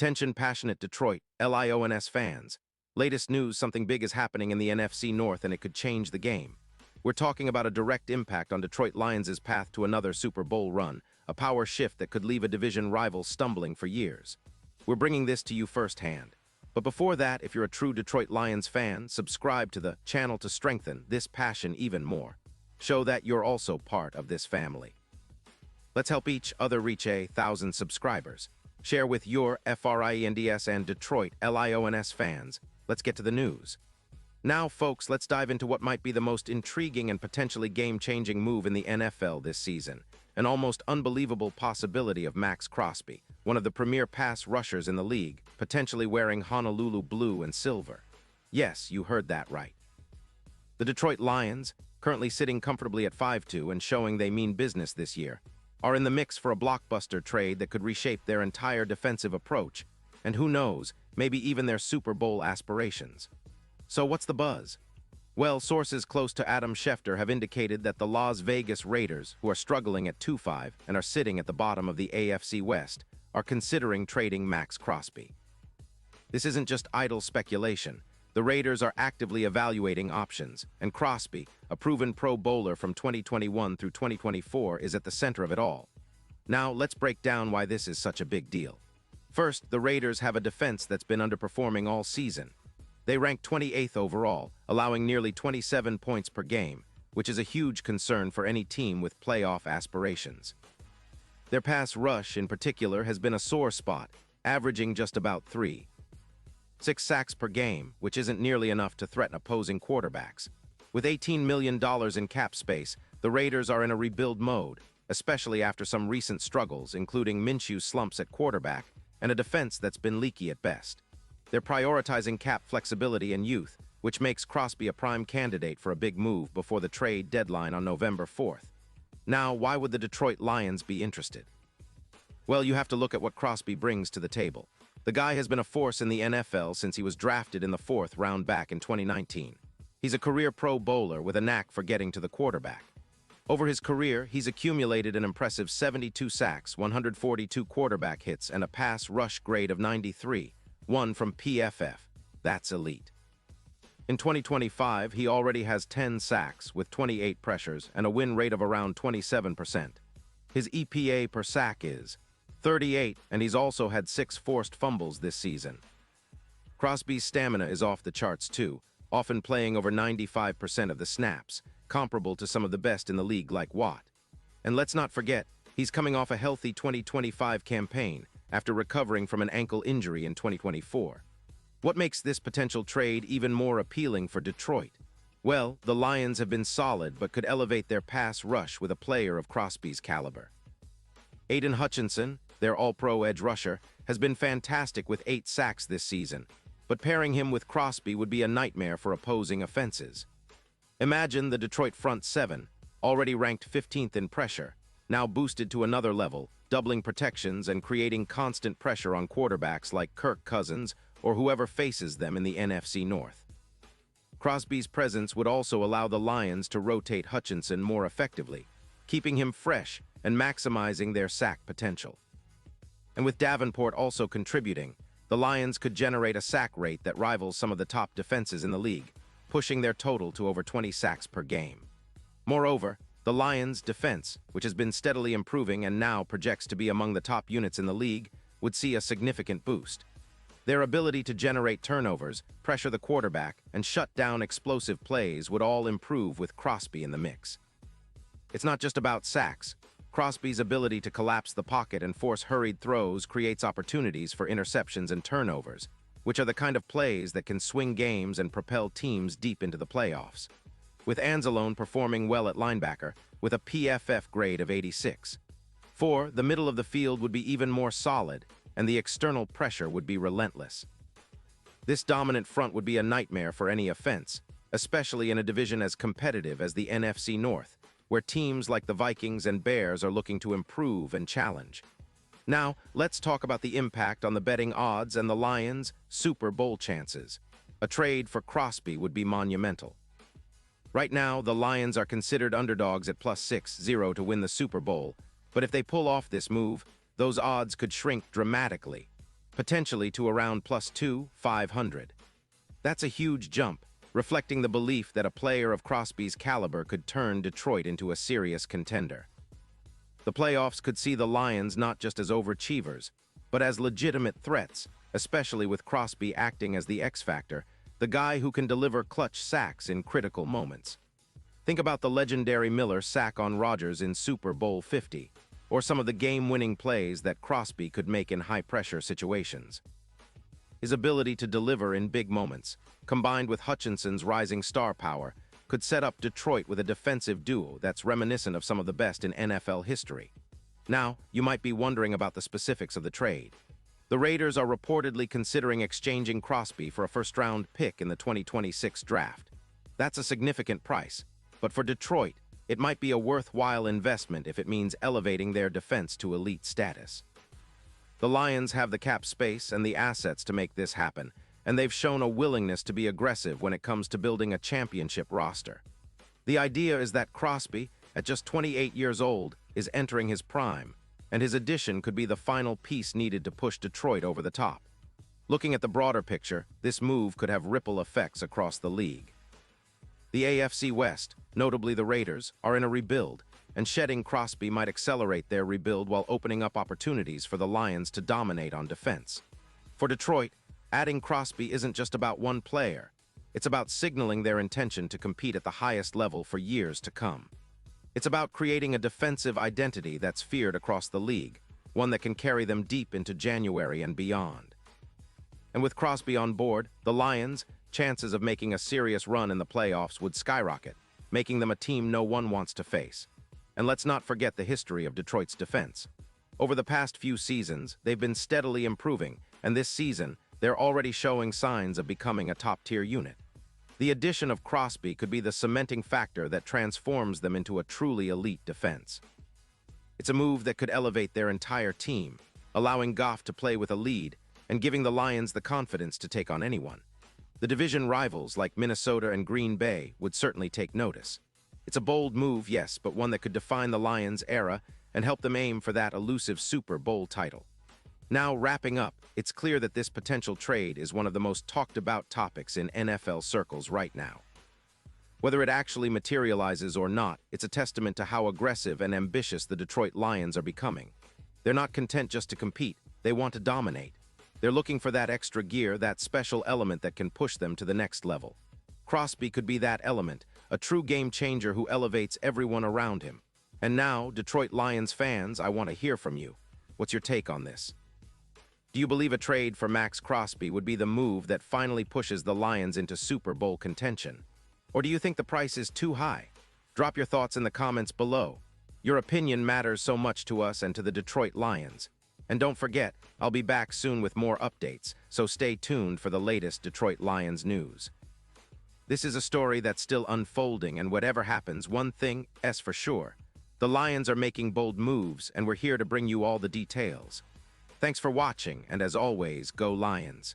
Attention passionate Detroit, Lions fans. Latest news, something big is happening in the NFC North and it could change the game. We're talking about a direct impact on Detroit Lions' path to another Super Bowl run, a power shift that could leave a division rival stumbling for years. We're bringing this to you firsthand. But before that, if you're a true Detroit Lions fan, subscribe to the channel to strengthen this passion even more. Show that you're also part of this family. Let's help each other reach 1,000 subscribers. Share with your FRIENDS and Detroit LIONS fans. Let's get to the news. Now, folks, let's dive into what might be the most intriguing and potentially game-changing move in the NFL this season. An almost unbelievable possibility of Maxx Crosby, one of the premier pass rushers in the league, potentially wearing Honolulu blue and silver. Yes, you heard that right. The Detroit Lions, currently sitting comfortably at 5-2 and showing they mean business this year, are in the mix for a blockbuster trade that could reshape their entire defensive approach, and who knows, maybe even their Super Bowl aspirations. So what's the buzz? Well, sources close to Adam Schefter have indicated that the Las Vegas Raiders, who are struggling at 2-5 and are sitting at the bottom of the AFC West, are considering trading Maxx Crosby. This isn't just idle speculation. The Raiders are actively evaluating options, and Crosby, a proven Pro Bowler from 2021 through 2024, is at the center of it all. Now, let's break down why this is such a big deal. First, the Raiders have a defense that's been underperforming all season. They rank 28th overall, allowing nearly 27 points per game, which is a huge concern for any team with playoff aspirations. Their pass rush, in particular, has been a sore spot, averaging just about 3.6 sacks per game, which isn't nearly enough to threaten opposing quarterbacks. With $18 million in cap space, the Raiders are in a rebuild mode, especially after some recent struggles, including Minshew's slumps at quarterback and a defense that's been leaky at best. They're prioritizing cap flexibility and youth, which makes Crosby a prime candidate for a big move before the trade deadline on November 4th. Now, why would the Detroit Lions be interested? Well, you have to look at what Crosby brings to the table. The guy has been a force in the NFL since he was drafted in the 4th round back in 2019. He's a career Pro Bowler with a knack for getting to the quarterback. Over his career, he's accumulated an impressive 72 sacks, 142 quarterback hits, and a pass rush grade of 93. One from PFF. That's elite. In 2025, he already has 10 sacks with 28 pressures and a win rate of around 27%. His EPA per sack is 38, and he's also had 6 forced fumbles this season. Crosby's stamina is off the charts too, often playing over 95% of the snaps, comparable to some of the best in the league like Watt. And let's not forget, he's coming off a healthy 2025 campaign, after recovering from an ankle injury in 2024. What makes this potential trade even more appealing for Detroit? Well, the Lions have been solid but could elevate their pass rush with a player of Crosby's caliber. Aiden Hutchinson, their all-pro edge rusher, has been fantastic with 8 sacks this season, but pairing him with Crosby would be a nightmare for opposing offenses. Imagine the Detroit front 7, already ranked 15th in pressure, now boosted to another level, doubling protections and creating constant pressure on quarterbacks like Kirk Cousins or whoever faces them in the NFC North. Crosby's presence would also allow the Lions to rotate Hutchinson more effectively, keeping him fresh and maximizing their sack potential. And with Davenport also contributing, the Lions could generate a sack rate that rivals some of the top defenses in the league, pushing their total to over 20 sacks per game. Moreover, the Lions' defense, which has been steadily improving and now projects to be among the top units in the league, would see a significant boost. Their ability to generate turnovers, pressure the quarterback, and shut down explosive plays would all improve with Crosby in the mix. It's not just about sacks. Crosby's ability to collapse the pocket and force hurried throws creates opportunities for interceptions and turnovers, which are the kind of plays that can swing games and propel teams deep into the playoffs. With Anzalone performing well at linebacker, with a PFF grade of 86. 4, the middle of the field would be even more solid, and the external pressure would be relentless. This dominant front would be a nightmare for any offense, especially in a division as competitive as the NFC North, where teams like the Vikings and Bears are looking to improve and challenge. Now, let's talk about the impact on the betting odds and the Lions' Super Bowl chances. A trade for Crosby would be monumental. Right now, the Lions are considered underdogs at +6-0 to win the Super Bowl, but if they pull off this move, those odds could shrink dramatically. potentially to around +500. That's a huge jump, reflecting the belief that a player of Crosby's caliber could turn Detroit into a serious contender. The playoffs could see the Lions not just as overachievers, but as legitimate threats, especially with Crosby acting as the X-factor, the guy who can deliver clutch sacks in critical moments. Think about the legendary Miller sack on Rodgers in Super Bowl 50, or some of the game-winning plays that Crosby could make in high-pressure situations. His ability to deliver in big moments, combined with Hutchinson's rising star power, could set up Detroit with a defensive duo that's reminiscent of some of the best in NFL history. Now, you might be wondering about the specifics of the trade. The Raiders are reportedly considering exchanging Crosby for a first-round pick in the 2026 draft. That's a significant price, but for Detroit, it might be a worthwhile investment if it means elevating their defense to elite status. The Lions have the cap space and the assets to make this happen, and they've shown a willingness to be aggressive when it comes to building a championship roster. The idea is that Crosby, at just 28 years old, is entering his prime, and his addition could be the final piece needed to push Detroit over the top. Looking at the broader picture, this move could have ripple effects across the league. The AFC West, notably the Raiders, are in a rebuild, and shedding Crosby might accelerate their rebuild while opening up opportunities for the Lions to dominate on defense. For Detroit, adding Crosby isn't just about one player. It's about signaling their intention to compete at the highest level for years to come. It's about creating a defensive identity that's feared across the league, one that can carry them deep into January and beyond. And with Crosby on board, the Lions' chances of making a serious run in the playoffs would skyrocket, making them a team no one wants to face. And let's not forget the history of Detroit's defense. Over the past few seasons, they've been steadily improving, and this season, they're already showing signs of becoming a top-tier unit. The addition of Crosby could be the cementing factor that transforms them into a truly elite defense. It's a move that could elevate their entire team, allowing Goff to play with a lead and giving the Lions the confidence to take on anyone. The division rivals like Minnesota and Green Bay would certainly take notice. It's a bold move, yes, but one that could define the Lions' era and help them aim for that elusive Super Bowl title. Now, wrapping up, it's clear that this potential trade is one of the most talked-about topics in NFL circles right now. Whether it actually materializes or not, it's a testament to how aggressive and ambitious the Detroit Lions are becoming. They're not content just to compete, they want to dominate. They're looking for that extra gear, that special element that can push them to the next level. Crosby could be that element, a true game changer who elevates everyone around him. And now, Detroit Lions fans, I want to hear from you. What's your take on this? Do you believe a trade for Maxx Crosby would be the move that finally pushes the Lions into Super Bowl contention? Or do you think the price is too high? Drop your thoughts in the comments below. Your opinion matters so much to us and to the Detroit Lions. And don't forget, I'll be back soon with more updates, so stay tuned for the latest Detroit Lions news. This is a story that's still unfolding, and whatever happens, one thing is for sure. The Lions are making bold moves, and we're here to bring you all the details. Thanks for watching, and as always, go Lions.